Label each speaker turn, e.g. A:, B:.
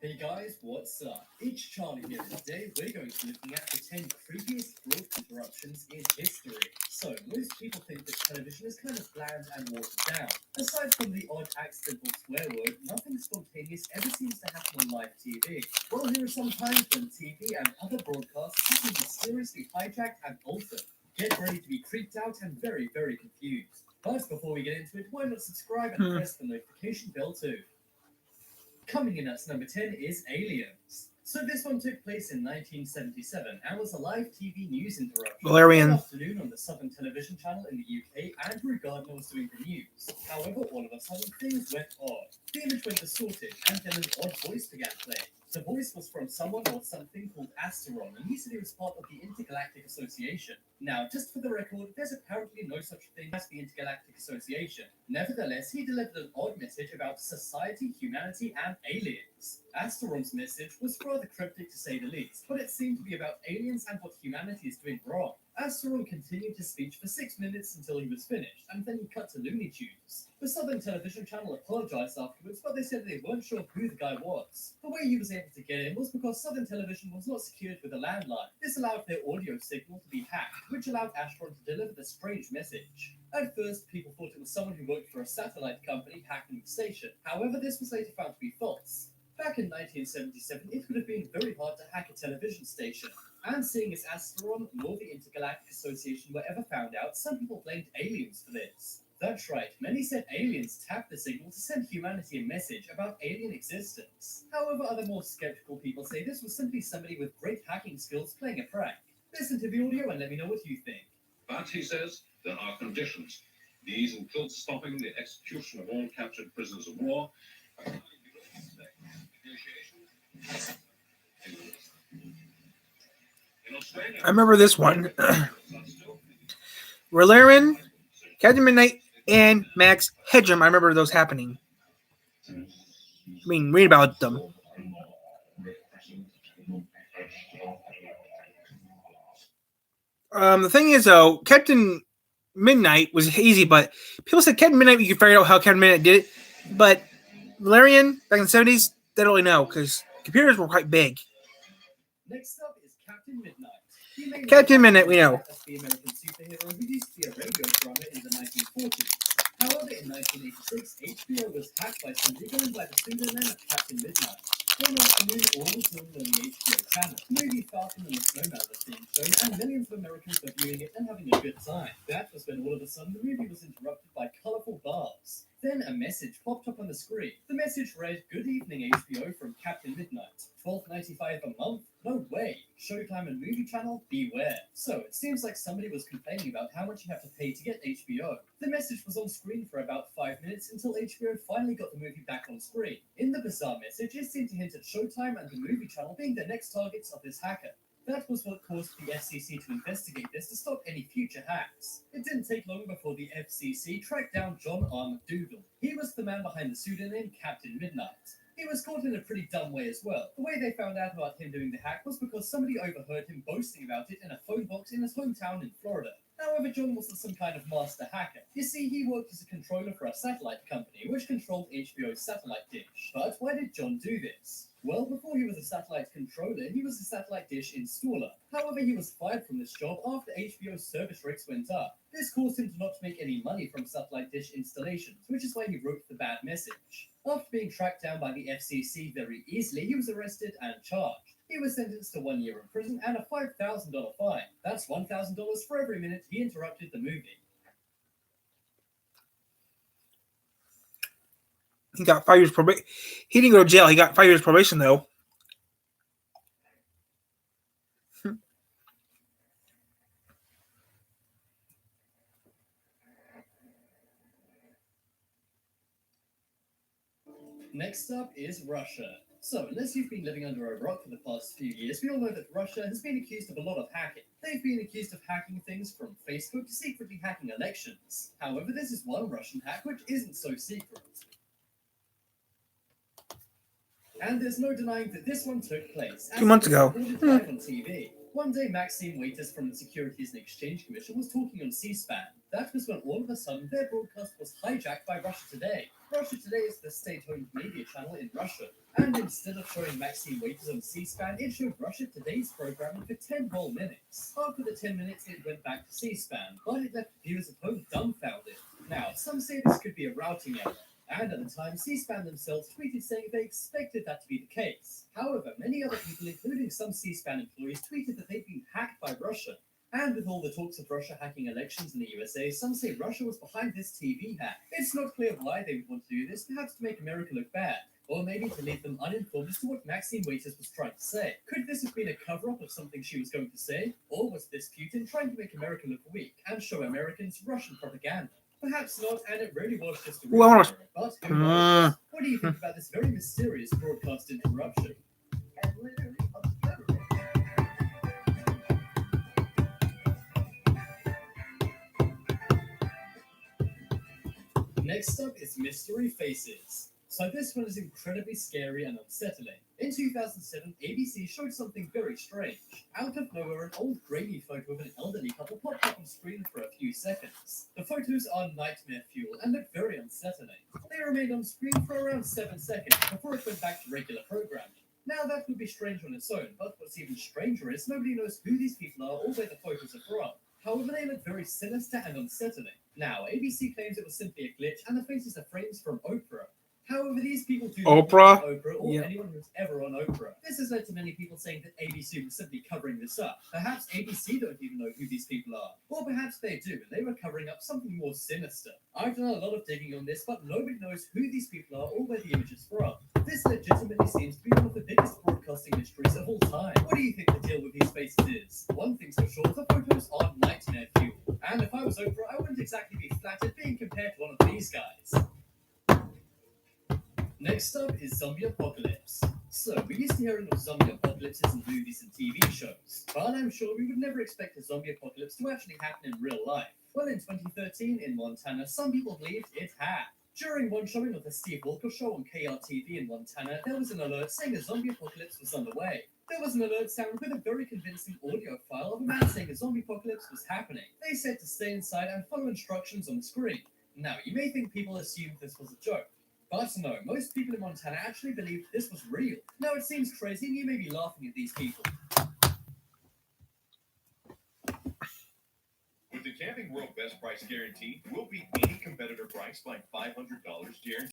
A: Hey guys, what's up? It's Charlie here, and today we're going to be looking at the 10 creepiest growth interruptions in history. So, most people think that television is kind of bland and watered down. Aside from the odd accidental swear word, nothing spontaneous ever seems to happen on live TV. Well, here are some times when TV and other broadcasts have been mysteriously hijacked and altered. Get ready to be creeped out and very, very confused. But before we get into it, why not subscribe and press the notification bell too? Coming in at number 10 is Aliens. So this one took place in 1977 and was a live TV news interruption.
B: Valerian.
A: One afternoon on the Southern Television Channel in the UK, Andrew Gardner was doing the news. However, all of a sudden, things went odd. The image went distorted, and then an odd voice began playing. The voice was from someone or something called Asteron, and he said he was part of the Intergalactic Association. Now, just for the record, there's apparently no such thing as the Intergalactic Association. Nevertheless, he delivered an odd message about society, humanity, and aliens. Asteron's message was rather cryptic to say the least, but it seemed to be about aliens and what humanity is doing wrong. Asteron continued his speech for 6 minutes until he was finished, and then he cut to Looney Tunes. The Southern Television Channel apologized afterwards, but they said they weren't sure who the guy was. The way he was able to get in was because Southern Television was not secured with a landline. This allowed their audio signal to be hacked, which allowed Asteron to deliver the strange message. At first, people thought it was someone who worked for a satellite company hacking the station. However, this was later found to be false. Back in 1977, it would have been very hard to hack a television station. And seeing as Asteron nor the Intergalactic Association were ever found out, some people blamed aliens for this. That's right, many said aliens tapped the signal to send humanity a message about alien existence. However, other more skeptical people say this was simply somebody with great hacking skills playing a prank. Listen to the audio and let me know what you think.
C: But, he says, there are conditions. These include stopping the execution of all captured prisoners of war.
B: I remember this one. Valerian, Captain Midnight, and Max Headroom. I remember those happening. Read about them. The thing is, though, Captain Midnight was easy, but people said Captain Midnight, you could figure out how Captain Midnight did it. But Valerian, back in the 70s, they don't really know, because computers were quite big.
A: Next up is Captain Midnight.
B: Captain Midnight, we know.
A: As the American superhero who used to be a radio drama in the 1940s. However, in 1986, HBO was hacked by somebody going by the pseudonym of Captain Midnight. One afternoon, all was normal on the HBO channel. The movie Falcon and the Snowman was being shown, and millions of Americans were viewing it and having a good time. That was when all of a sudden the movie was interrupted by colorful bars. Then a message popped up on the screen. The message read, "Good evening, HBO from Captain Midnight. $12.95 a month? No way. Showtime and Movie Channel? Beware." So it seems like somebody was complaining about how much you have to pay to get HBO. The message was on screen for about 5 minutes until HBO finally got the movie back on screen. In the bizarre message, it seemed to hint at Showtime and the Movie Channel being the next targets of this hacker. That was what caused the FCC to investigate this to stop any future hacks. It didn't take long before the FCC tracked down John R. McDougal. He was the man behind the pseudonym Captain Midnight. He was caught in a pretty dumb way as well. The way they found out about him doing the hack was because somebody overheard him boasting about it in a phone box in his hometown in Florida. However, John wasn't some kind of master hacker. You see, he worked as a controller for a satellite company, which controlled HBO's satellite dish. But why did John do this? Well, before he was a satellite controller, he was a satellite dish installer. However, he was fired from this job after HBO's service rates went up. This caused him to not make any money from satellite dish installations, which is why he wrote the bad message. After being tracked down by the FCC very easily, he was arrested and charged. He was sentenced to 1 year in prison and a $5,000 fine. That's $1,000 for every minute he interrupted the movie.
B: He got 5 years probation. He didn't go to jail. He got 5 years probation, though.
A: Next up is Russia. So, unless you've been living under a rock for the past few years, we all know that Russia has been accused of a lot of hacking. They've been accused of hacking things from Facebook to secretly hacking elections. However, this is one Russian hack which isn't so secret. And there's no denying that this one took place.
B: 2 months ago.
A: Live on TV. One day, Maxime Waiters from the Securities and Exchange Commission was talking on C-SPAN. That was when all of a sudden their broadcast was hijacked by Russia Today. Russia Today is the state-owned media channel in Russia, and instead of showing Maxine Waters on C-SPAN, it showed Russia Today's programming for 10 whole minutes. After the 10 minutes, it went back to C-SPAN, but it left viewers at home dumbfounded. Now, some say this could be a routing error, and at the time, C-SPAN themselves tweeted saying they expected that to be the case. However, many other people, including some C-SPAN employees, tweeted that they'd been hacked by Russia. And with all the talks of Russia hacking elections in the USA, some say Russia was behind this TV hack. It's not clear why they would want to do this, perhaps to make America look bad, or maybe to leave them uninformed as to what Maxine Waters was trying to say. Could this have been a cover-up of something she was going to say? Or was this Putin trying to make America look weak and show Americans Russian propaganda? Perhaps not, and it really was just a
B: Well,
A: error, but who knows? What do you think about this very mysterious broadcast interruption? And literally observable. Next up is Mystery Faces. So this one is incredibly scary and unsettling. In 2007, ABC showed something very strange. Out of nowhere, an old grainy photo of an elderly couple popped up on screen for a few seconds. The photos are nightmare fuel and look very unsettling. They remained on screen for around 7 seconds before it went back to regular programming. Now that would be strange on its own, but what's even stranger is nobody knows who these people are or where the photos are from. However, they look very sinister and unsettling. Now, ABC claims it was simply a glitch and the faces are frames from Oprah. However, these people do not
B: Oprah?
A: know Oprah or anyone who's ever on Oprah. This has led to many people saying that ABC was simply covering this up. Perhaps ABC don't even know who these people are. Or perhaps they do, and they were covering up something more sinister. I've done a lot of digging on this, but nobody knows who these people are or where the image is from. This legitimately seems to be one of the biggest broadcasting mysteries of all time. What do you think the deal with these faces is? One thing's for sure, the photos are nightmare fuel. And if I was Oprah, I wouldn't exactly be flattered being compared to one of these guys. Next up is zombie apocalypse. So, we used to hear of zombie apocalypses in movies and TV shows, but I'm sure we would never expect a zombie apocalypse to actually happen in real life. Well, in 2013 in Montana, some people believed it had. During one showing of the Steve Walker Show on KRTV in Montana, there was an alert saying a zombie apocalypse was underway. There was an alert sound with a very convincing audio file of a man saying a zombie apocalypse was happening. They said to stay inside and follow instructions on the screen. Now, you may think people assumed this was a joke. But no, most people in Montana actually believed this was real. Now, it seems crazy and you may be laughing at these people.
C: With the Camping World Best Price Guarantee, we'll beat any competitor price by $500 guaranteed.